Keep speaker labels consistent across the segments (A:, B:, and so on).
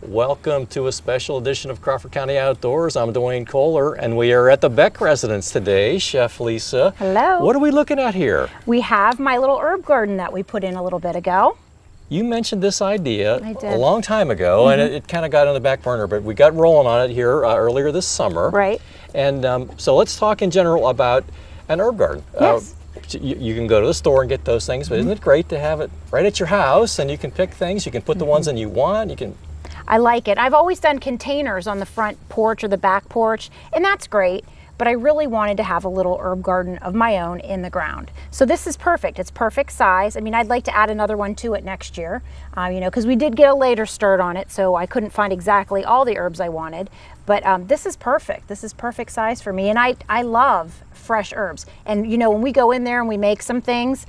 A: Welcome to a special edition of Crawford County Outdoors. I'm Duane Kohler, and we are at the Beck residence today. Chef Lisa.
B: Hello.
A: What are we looking at here?
B: We have my little herb garden that we put in a little bit ago.
A: You mentioned this idea
B: I did.
A: a long time ago, and it kind of got on the back burner, but we got rolling on it here earlier this summer.
B: Right.
A: And so let's talk in general about an herb garden.
B: Yes.
A: You can go to the store and get those things, but isn't it great to have it right at your house, and you can pick things, you can put the ones in you want, you can...
B: I like it. I've always done containers on the front porch or the back porch, and that's great, but I really wanted to have a little herb garden of my own in the ground. So this is perfect. It's perfect size. I mean, I'd like to add another one to it next year, because we did get a later start on it, so I couldn't find exactly all the herbs I wanted, but this is perfect. This is perfect size for me, and I love fresh herbs. And when we go in there and we make some things,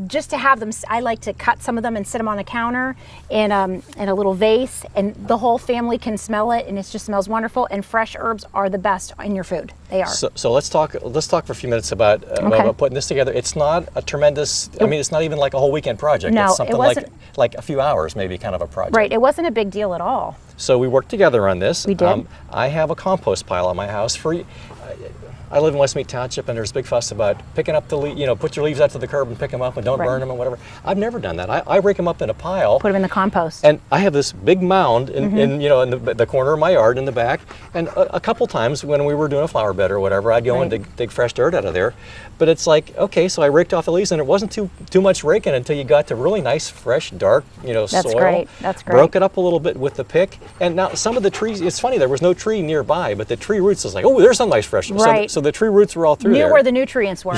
B: just to have them, I like to cut some of them and sit them on a counter in a little vase, and the whole family can smell it, and it just smells wonderful. And fresh herbs are the best in your food. They are.
A: So let's talk for a few minutes about putting this together. It's not a tremendous, it's not even like a whole weekend project.
B: No,
A: it's something
B: it wasn't,
A: like a few hours maybe kind of a project.
B: Right, it wasn't a big deal at all.
A: So we worked together on this.
B: We did.
A: I have a compost pile at my house. I live in Westmead Township, and there's a big fuss about picking up the put your leaves out to the curb and pick them up and don't burn them and whatever. I've never done that. I rake them up in a pile.
B: Put them in the compost.
A: And I have this big mound in the corner of my yard in the back. And a couple times when we were doing a flower bed or whatever, I'd go and dig fresh dirt out of there. But it's like, okay, so I raked off the leaves, and it wasn't too much raking until you got to really nice, fresh, dark,
B: That's
A: soil.
B: great. That's great.
A: Broke it up a little bit with the pick. And now some of the trees, it's funny, there was no tree nearby, but the tree roots was like, oh, there's some nice fresh.
B: Right.
A: So the tree roots were all through there.
B: Knew where the nutrients were.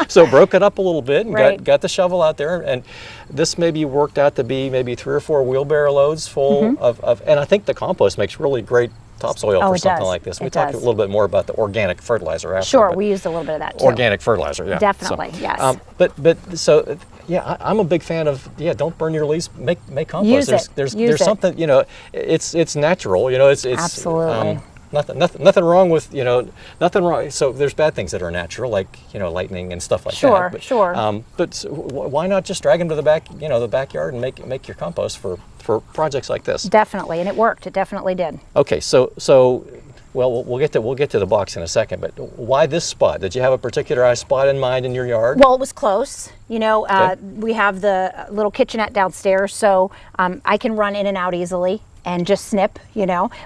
A: So broke it up a little bit and
B: Right.
A: got the shovel out there, and this maybe worked out to be maybe 3 or 4 wheelbarrow loads full of, and I think the compost makes really great topsoil for something like this. We talked a little bit more about the organic fertilizer after.
B: Sure, we used a little bit of that too.
A: Organic fertilizer, yeah.
B: Definitely, yes.
A: I'm a big fan of, don't burn your leaves, make compost.
B: Use
A: There's something, it's natural, it's
B: Absolutely.
A: Nothing wrong with, nothing wrong. So there's bad things that are natural, like, lightning and stuff like that.
B: Sure.
A: But why not just drag them to the backyard and make your compost for projects like this?
B: Definitely, and it worked. It definitely did.
A: Okay, well, we'll get to the box in a second, but why this spot? Did you have a particularized spot in mind in your yard?
B: Well, it was close. We have the little kitchenette downstairs, so I can run in and out easily and just snip,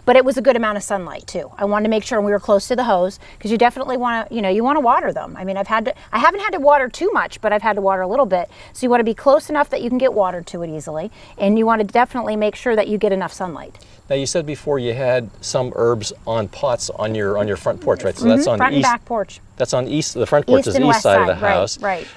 B: but it was a good amount of sunlight too. I wanted to make sure we were close to the hose, because you definitely want to, you want to water them. I mean, I haven't had to water too much, but I've had to water a little bit. So you want to be close enough that you can get water to it easily, and you want to definitely make sure that you get enough sunlight.
A: Now, you said before you had some herbs on pots on your front porch, right? So that's on
B: front
A: the east.
B: And back porch.
A: That's on the front porch is the east side of the house.
B: Right.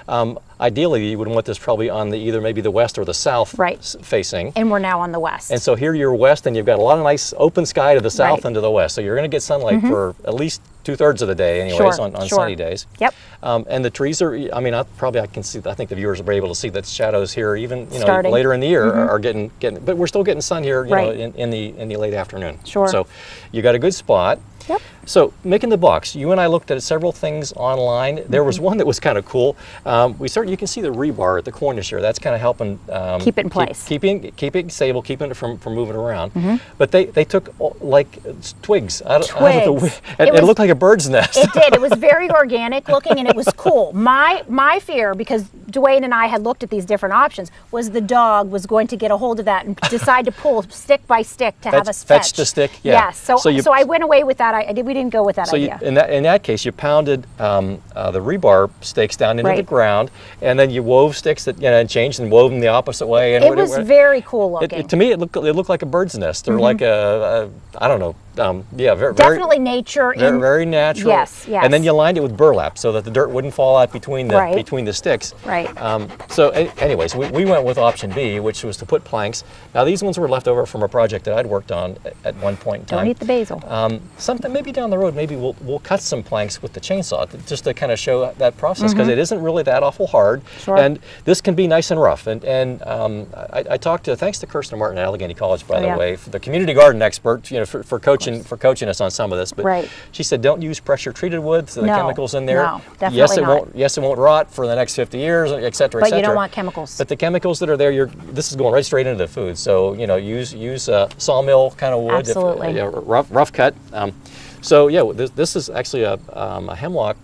A: Ideally, you would want this probably on either maybe the west or the south facing.
B: And we're now on the west.
A: And so here you're west, and you've got a lot of nice open sky to the south and to the west. So you're going to get sunlight for at least 2/3 of the day, anyways, on sunny days.
B: Yep.
A: And the trees are. I can see. I think the viewers will be able to see that shadows here, even
B: Starting.
A: later in the year, are getting. But we're still getting sun here, in the late afternoon.
B: Sure.
A: So you got a good spot.
B: Yep.
A: So making the box, you and I looked at several things online. There was one that was kind of cool. You can see the rebar at the cornice here. That's kind of helping
B: keep it in place,
A: keeping it stable, keeping it from moving around. But they took like twigs out of the, and it looked like a bird's nest.
B: It did. It was very organic looking, and it was cool. My fear, because Duane and I had looked at these different options, was the dog was going to get a hold of that and decide to pull stick by stick to have us
A: fetch the stick. Yeah.
B: Yes. So I went away with that. We didn't go with that idea.
A: In that case, you pounded the rebar stakes down into the ground, and then you wove sticks that and changed and wove them the opposite way. And
B: it was very cool looking.
A: To me, it looked like a bird's nest, or like I don't know.
B: Definitely nature.
A: Very natural.
B: Yes.
A: And then you lined it with burlap so that the dirt wouldn't fall out between the sticks.
B: Right.
A: Anyways, we went with option B, which was to put planks. Now these ones were left over from a project that I'd worked on at one point in time.
B: Don't eat the basil.
A: Something maybe down the road, maybe we'll cut some planks with the chainsaw just to kind of show that process, because it isn't really that awful hard.
B: Sure.
A: And this can be nice and rough. And I talked thanks to Kirsten Martin at Allegheny College, by the way, for the community garden expert, for coaching coaching us on some of this. But
B: Right.
A: she said, don't use pressure treated wood. So the
B: No,
A: chemicals in there.
B: no, definitely not.
A: Yes, it won't rot for the next 50 years, et cetera, et
B: But
A: cetera.
B: you don't want chemicals.
A: But the chemicals that are there, this is going right straight into the food. So use sawmill kind of wood.
B: Absolutely.
A: Rough cut. So yeah, this is actually a hemlock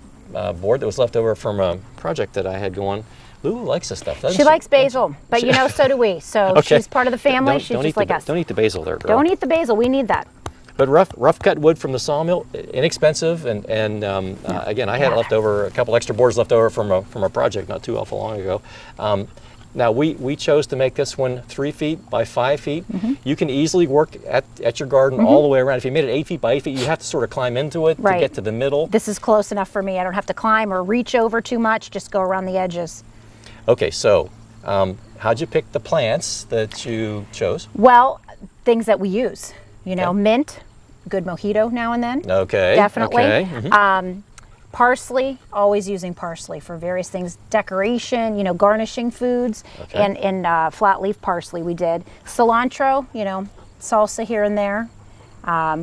A: board that was left over from a project that I had going. Lulu likes this stuff, doesn't she?
B: She likes basil, but so do we. So
A: Okay.
B: she's part of the family. She's just like us.
A: Don't eat the basil there, girl.
B: Don't eat the basil. We need that.
A: But rough cut wood from the sawmill, inexpensive, and again, I had left over a couple extra boards left over from a project not too awful long ago. Now we chose to make this one 3 feet by 5 feet. You can easily work at your garden all the way around. If you made it 8 feet by 8 feet, you have to sort of climb into it to get to the middle.
B: This is close enough for me. I don't have to climb or reach over too much. Just go around the edges.
A: Okay, so how'd you pick the plants that you chose?
B: Well, things that we use. Mint, good mojito now and then.
A: Okay.
B: Definitely.
A: Okay.
B: Parsley, always using parsley for various things. Decoration, garnishing foods, and flat leaf parsley we did. Cilantro, salsa here and there.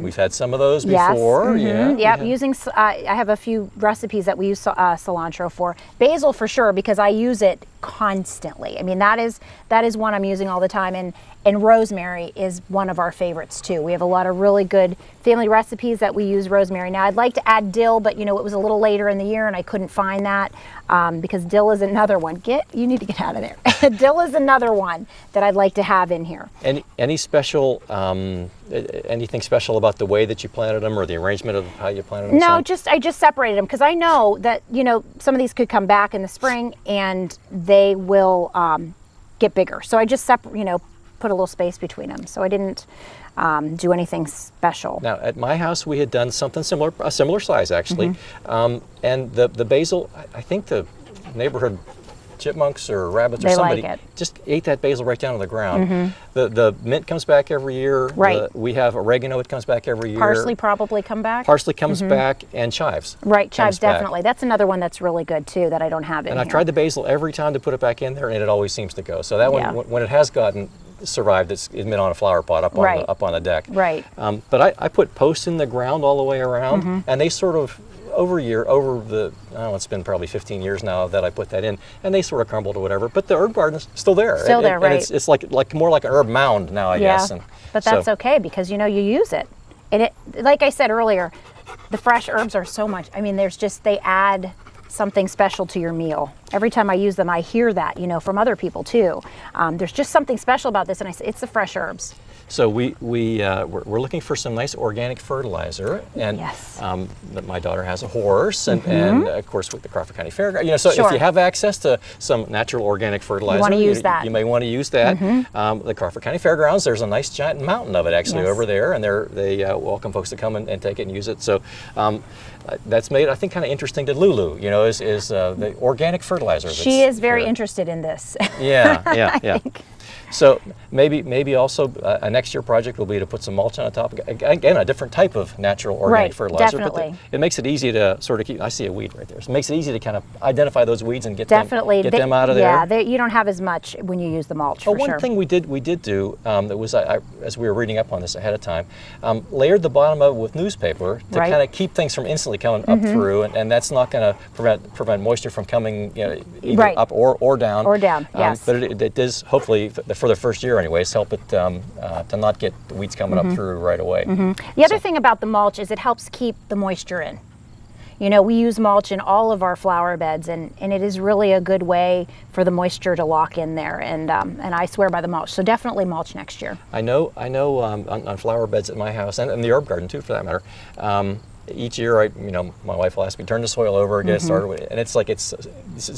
A: We've had some of those before.
B: Yes. Yep. Using, I have a few recipes that we use cilantro for. Basil for sure, because I use it constantly. I mean, that is one I'm using all the time, and rosemary is one of our favorites too. We have a lot of really good family recipes that we use rosemary. Now I'd like to add dill, but it was a little later in the year and I couldn't find that because dill is another one. You need to get out of there. Dill is another one that I'd like to have in here.
A: Any special, anything special about the way that you planted them or the arrangement of how you planted them?
B: No, I just separated them because I know that some of these could come back in the spring and they will get bigger. So I just put a little space between them. So I didn't do anything special.
A: Now at my house we had done something similar, a similar size actually, and the basil, I think the neighborhood chipmunks or rabbits or
B: They
A: somebody
B: like it.
A: just ate that basil right down to the ground. The mint comes back every year.
B: Right.
A: We have oregano, it comes back every year.
B: Parsley probably come back.
A: Parsley comes back, and chives.
B: Right, chives
A: comes back.
B: definitely. That's another one that's really good too that I don't have in
A: And
B: here.
A: I've tried the basil every time to put it back in there, and it always seems to go. So that
B: Yeah.
A: one, when it has survived, it's been on a flower pot up on the deck.
B: Right.
A: But I put posts in the ground all the way around, and they sort of it's been probably 15 years now that I put that in, and they sort of crumbled or whatever. But the herb garden's still there.
B: Right.
A: And it's like more like an herb mound now, I guess. And
B: but that's okay because you use it. And it, like I said earlier, the fresh herbs are so much. I mean, they add something special to your meal. Every time I use them, I hear that, from other people too. There's just something special about this, and I say it's the fresh herbs.
A: So we're looking for some nice organic fertilizer, and
B: Yes.
A: My daughter has a horse, and of course with the Crawford County Fairgrounds, so
B: Sure.
A: if you have access to some natural organic fertilizer,
B: wanna use that.
A: You may want to use that. The Crawford County Fairgrounds, there's a nice giant mountain of it actually
B: Yes.
A: over there, and they welcome folks to come and take it and use it. So that's made, I think, kind of interesting to Lulu. Is the organic fertilizer.
B: She is very
A: here.
B: interested in this.
A: Yeah.
B: I think.
A: So maybe also a next year project will be to put some mulch on the top. Again, a different type of natural organic
B: Right,
A: fertilizer.
B: definitely.
A: But it makes it easy to sort of keep. I see a weed right there. So it makes it easy to kind of identify those weeds and get them out of there.
B: Yeah, you don't have as much when you use the mulch. For
A: One
B: sure.
A: thing we did do that was as we were reading up on this ahead of time, layered the bottom of it with newspaper to
B: Right.
A: kind of keep things from instantly coming up through, and that's not going to prevent moisture from coming either
B: Right.
A: up or down.
B: Or down, yes.
A: But it does hopefully for the first year anyways help it to not get the weeds coming up through right away.
B: The other thing about the mulch is it helps keep the moisture in. We use mulch in all of our flower beds, and it is really a good way for the moisture to lock in there. And I swear by the mulch. So definitely mulch next year.
A: I know on flower beds at my house and the herb garden too, for that matter. Each year, my wife will ask me turn the soil over, get it started with, and it's like it's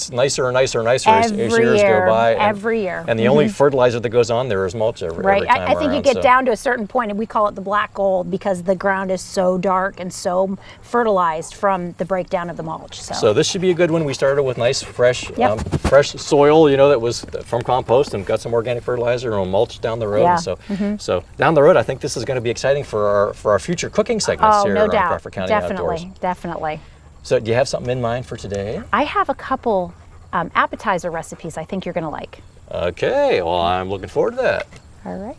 A: nicer and nicer and nicer as years go by.
B: Every year.
A: And the only fertilizer that goes on there is mulch every
B: Right.
A: time
B: I think you
A: around,
B: get
A: so.
B: down to a certain point, and we call it the black gold because the ground is so dark and so fertilized from the breakdown of the mulch.
A: So this should be a good one. We started with nice, fresh,
B: Yep.
A: fresh soil, that was from compost, and got some organic fertilizer and we'll mulch down the road.
B: Yeah.
A: So down the road, I think this is going to be exciting for our future cooking segments here
B: no
A: on
B: doubt.
A: Crawford County Outdoors.
B: Definitely.
A: So do you have something in mind for today?
B: I have a couple appetizer recipes I think you're going to like.
A: Okay, well, I'm looking forward to that.
B: All right.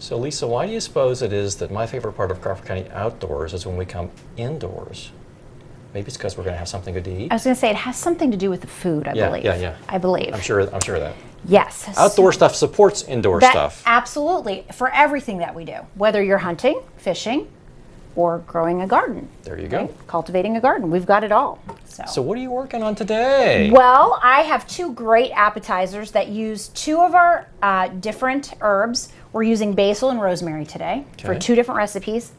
A: So Lisa, why do you suppose it is that my favorite part of Crawford County outdoors is when we come indoors? Maybe it's because we're going to have something good to eat.
B: I was going to say it has something to do with the food, I believe.
A: Yeah.
B: I believe.
A: I'm sure of that.
B: Yes.
A: Outdoor stuff supports indoor stuff.
B: Absolutely, for everything that we do, whether you're hunting, fishing, or growing a garden.
A: There you go.
B: Right? Cultivating a garden. We've got it all.
A: So what are you working on today?
B: Well, I have 2 great appetizers that use 2 of our different herbs. We're using basil and rosemary today for 2 different recipes.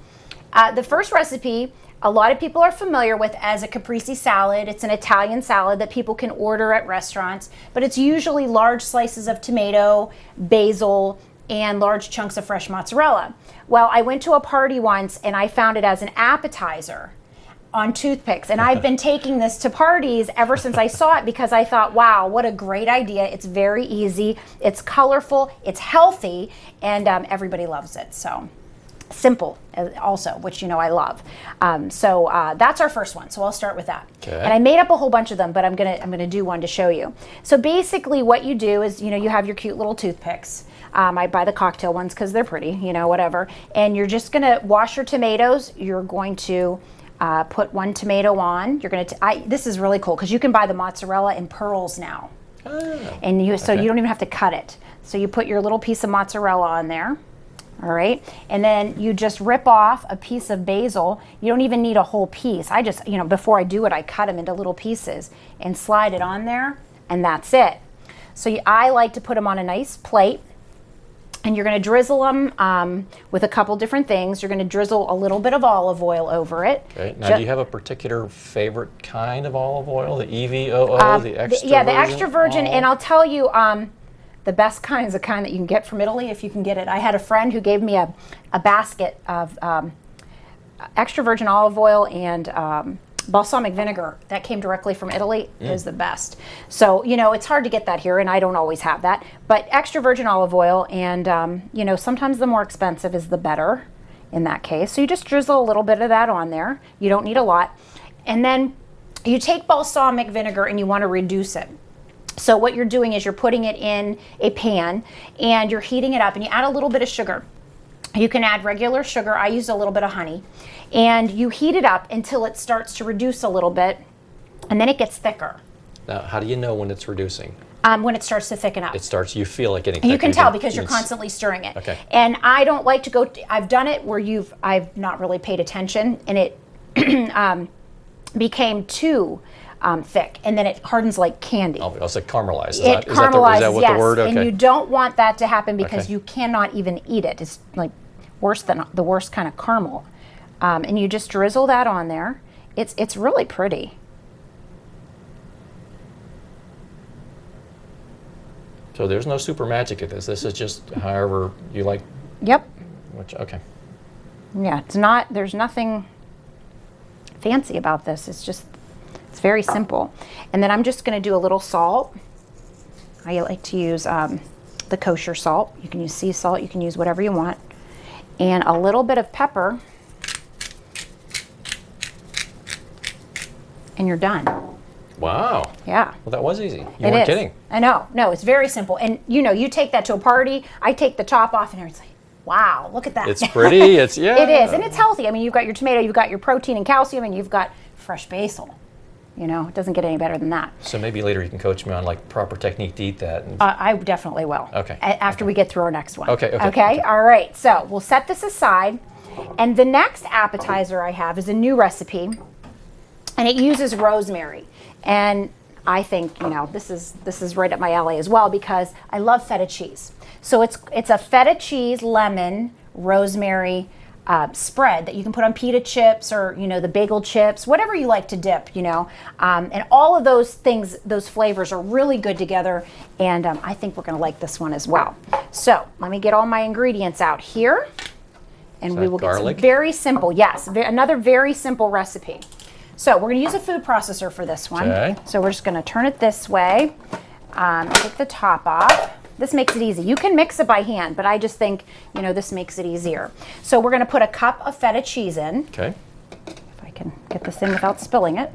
B: The first recipe, a lot of people are familiar with as a caprese salad. It's an Italian salad that people can order at restaurants, but it's usually large slices of tomato, basil, and large chunks of fresh mozzarella. Well, I went to a party once and I found it as an appetizer on toothpicks, and I've been taking this to parties ever since I saw it because I thought, wow, what a great idea. It's very easy, it's colorful, it's healthy, and everybody loves it. So simple also, which I love. That's our first one, so I'll start with that.
A: Okay.
B: And I made up a whole bunch of them, but I'm gonna do one to show you. So basically what you do is, you have your cute little toothpicks. I buy the cocktail ones because they're pretty, whatever. And you're just gonna wash your tomatoes. You're going to put 1 tomato on. You're gonna. This is really cool because you can buy the mozzarella in pearls now, and so you don't even have to cut it. So you put your little piece of mozzarella on there. All right, and then you just rip off a piece of basil. You don't even need a whole piece. I just, before I do it, I cut them into little pieces and slide it on there, and that's it. So I like to put them on a nice plate, and you're going to drizzle them with a couple different things. You're going to drizzle a little bit of olive oil over it.
A: Okay. Now, do you have a particular favorite kind of olive oil? The EVOO, the extra virgin?
B: Yeah, the extra virgin, and I'll tell you, the best kind is the kind that you can get from Italy if you can get it. I had a friend who gave me a basket of extra virgin olive oil and balsamic vinegar that came directly from Italy. Is the best. So, it's hard to get that here, and I don't always have that. But extra virgin olive oil, and, sometimes the more expensive is the better in that case. So you just drizzle a little bit of that on there. You don't need a lot. And then you take balsamic vinegar and you want to reduce it. So what you're doing is you're putting it in a pan and you're heating it up, and you add a little bit of sugar. You can add regular sugar. I use a little bit of honey. And you heat it up until it starts to reduce a little bit, and then it gets thicker.
A: Now, how do you know when it's reducing?
B: When it starts to thicken up.
A: You feel it getting thicker.
B: You can tell because you're constantly stirring it.
A: Okay.
B: And I don't like to go, I've done it where I've not really paid attention, and it became too thick, and then it hardens like candy.
A: I'll say caramelized. Is
B: It
A: that
B: caramelizes,
A: what
B: yes,
A: the word? Okay.
B: and you don't want that to happen because
A: Okay.
B: you cannot even eat it. It's like worse than the worst kind of caramel. And you just drizzle that on there. It's really pretty.
A: So there's no super magic to this. This is just however you like.
B: Yep.
A: Okay.
B: Yeah, there's nothing fancy about this. It's very simple. And then I'm just going to do a little salt. I like to use the kosher salt. You can use sea salt. You can use whatever you want. And a little bit of pepper. And you're done.
A: Wow.
B: Yeah.
A: Well, that was easy. You
B: It
A: weren't
B: is.
A: kidding.
B: I know. No, it's very simple. And you take that to a party. I take the top off, and it's like, wow, look at that.
A: It's pretty. It's yeah.
B: It is, and it's healthy. I mean, you've got your tomato, you've got your protein and calcium, and you've got fresh basil. It doesn't get any better than that.
A: So maybe later you can coach me on proper technique to eat that.
B: I definitely will.
A: Okay.
B: After we get through our next one.
A: Okay.
B: All right. So we'll set this aside, and the next appetizer I have is a new recipe, and it uses rosemary. And I think this is right up my alley as well because I love feta cheese. So it's a feta cheese, lemon, rosemary spread that you can put on pita chips or the bagel chips, whatever you like to dip. And all of those things, those flavors are really good together. And I think we're going to like this one as well. So let me get all my ingredients out here, and we will get some very simple. Yes, another very simple recipe. So we're going to use a food processor for this one.
A: Okay.
B: So we're just going to turn it this way, take the top off. This makes it easy. You can mix it by hand, but I just think, this makes it easier. So we're going to put a cup of feta cheese in.
A: Okay.
B: If I can get this in without spilling it.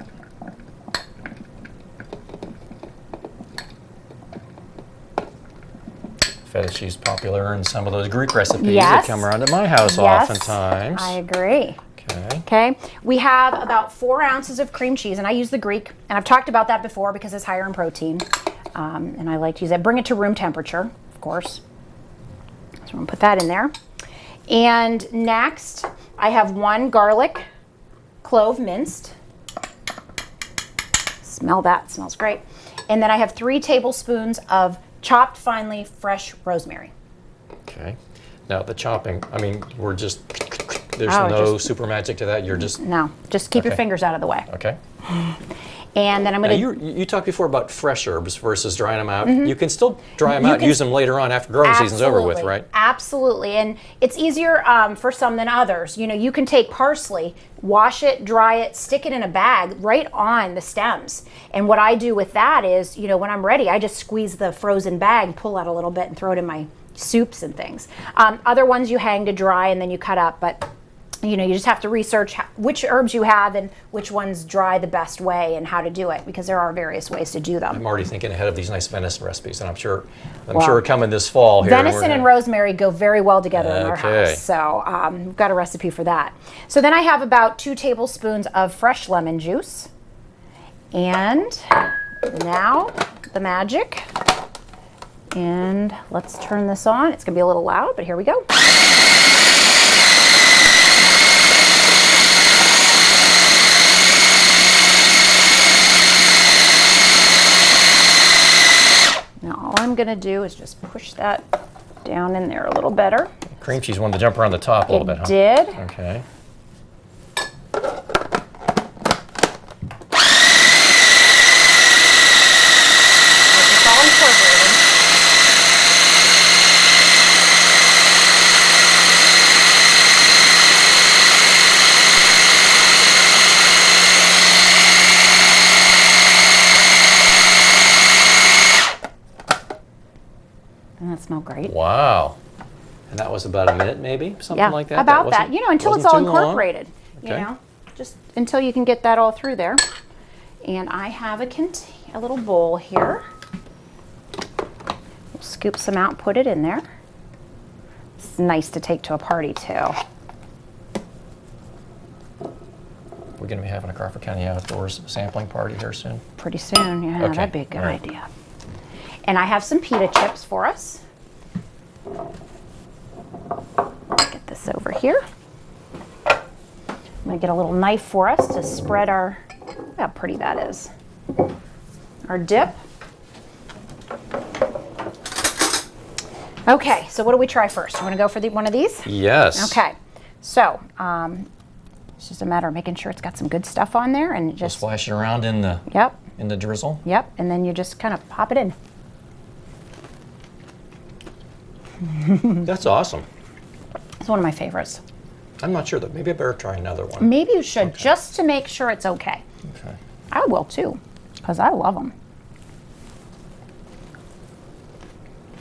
A: feta cheese popular in some of those Greek recipes
B: Yes.
A: that come around to my house
B: Yes,
A: oftentimes.
B: I agree.
A: Okay.
B: Okay, we have about 4 ounces of cream cheese, and I use the Greek, and I've talked about that before because it's higher in protein, and I like to use that. Bring it to room temperature, of course. So I'm going to put that in there. And next, I have 1 garlic clove minced. Smell that, smells great. And then I have 3 tablespoons of chopped finely fresh rosemary.
A: Okay. Now the chopping, I mean, we're just, there's
B: Oh,
A: no
B: just-
A: super magic to that. You're just,
B: No, just keep your
A: Okay.
B: fingers out of the way.
A: okay.
B: And then I'm
A: Now
B: going to...
A: you talked before about fresh herbs versus drying them out. You can still dry them out and
B: can-
A: use them later on after growing season's over with, right?
B: Absolutely, and it's easier for some than others. You know, you can take parsley, wash it, dry it, stick it in a bag right on the stems. And what I do with that is, you know, when I'm ready, I just squeeze the frozen bag, pull out a little bit, and throw it in my soups and things. Other ones you hang to dry and then you cut up, but you know, you just have to research which herbs you have and which ones dry the best way and how to do it, because there are various ways to do them.
A: I'm already thinking ahead of these nice venison recipes, and I'm sure
B: Well,
A: coming this fall here.
B: Venison and rosemary go very well together in our
A: Okay.
B: house, so we've got a recipe for that. So then I have about 2 tablespoons of fresh lemon juice, and now the magic. And let's turn this on. It's gonna be a little loud, but here we go. Now all I'm gonna do is just push that down in there a little better.
A: Cream cheese wanted to jump around the top a little bit,
B: It
A: huh?
B: did.
A: Okay.
B: It's all incorporated. Doesn't that smell great?
A: Wow. And that was about a minute, maybe, something like that.
B: About
A: wasn't-
B: that. You know, until it's
A: wasn't
B: all
A: too long.
B: incorporated. You
A: Okay.
B: know, just until you can get that all through there. And I have a little bowl here. We'll scoop some out, put it in there. It's nice to take to a party too.
A: We're going to be having a Crawford County Outdoors sampling party here soon.
B: Pretty soon, yeah,
A: Okay,
B: that'd be a good
A: all right.
B: idea. And I have some pita chips for us. Get this over here. I'm gonna get a little knife for us to spread our, look how pretty that is. Our dip. Okay, so what do we try first? You wanna go for one of these?
A: Yes.
B: Okay, so it's just a matter of making sure it's got some good stuff on there and
A: Just
B: just,
A: splash it around in the
B: yep,
A: drizzle.
B: yep, and then you just kind of pop it in.
A: That's awesome.
B: It's one of my favorites.
A: I'm not sure that maybe I better try another one.
B: Maybe you should, just to make sure it's okay.
A: Okay.
B: I will too, because I love them.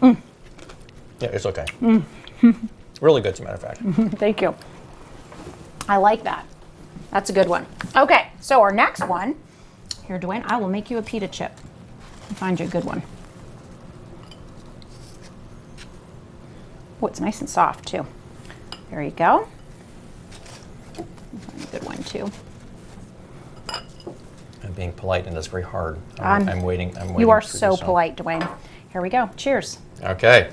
A: Yeah, it's okay. Really good, as a matter of fact.
B: Thank you. I like that. That's a good one. Okay, so our next one, here, Duane, I will make you a pita chip. I'll find you a good one. Oh, it's nice and soft too. There you go. Find a good one too.
A: I'm being polite, and it's very hard.
B: I'm-
A: I'm waiting.
B: You are
A: for
B: so
A: this one.
B: polite, Duane. Here we go. Cheers.
A: Okay.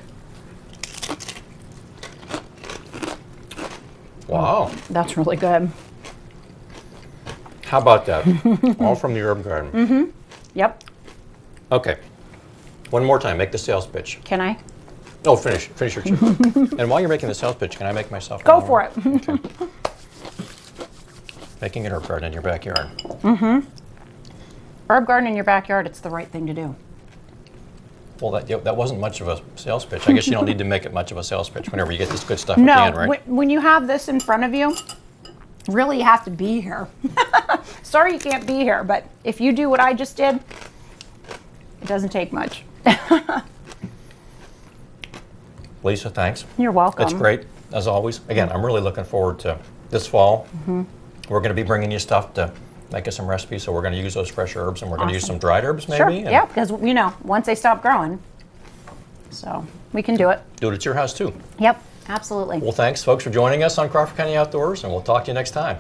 A: Wow.
B: That's really good.
A: How about that? All from the herb garden.
B: Yep.
A: Okay. One more time. Make the sales pitch.
B: Can I?
A: Oh, finish your chip. And while you're making the sales pitch, can I make myself?
B: Go
A: one
B: for
A: more?
B: it.
A: Okay. Making an herb garden in your backyard.
B: Herb garden in your backyard, it's the right thing to do.
A: Well, that wasn't much of a sales pitch. I guess you don't need to make it much of a sales pitch whenever you get this good stuff at the
B: No,
A: end, right?
B: when you have this in front of you, really you have to be here. Sorry you can't be here, but if you do what I just did, it doesn't take much.
A: Lisa, thanks.
B: You're welcome.
A: It's great, as always. Again, I'm really looking forward to this fall. We're going to be bringing you stuff to make us some recipes, so we're going to use those fresh herbs, and we're going to use
B: Awesome.
A: some dried herbs, maybe.
B: Sure,
A: and-
B: yeah, because, you know, once they stop growing, So we can do it.
A: Do it at your house too.
B: Yep, absolutely.
A: Well, thanks folks for joining us on Crawford County Outdoors, and we'll talk to you next time.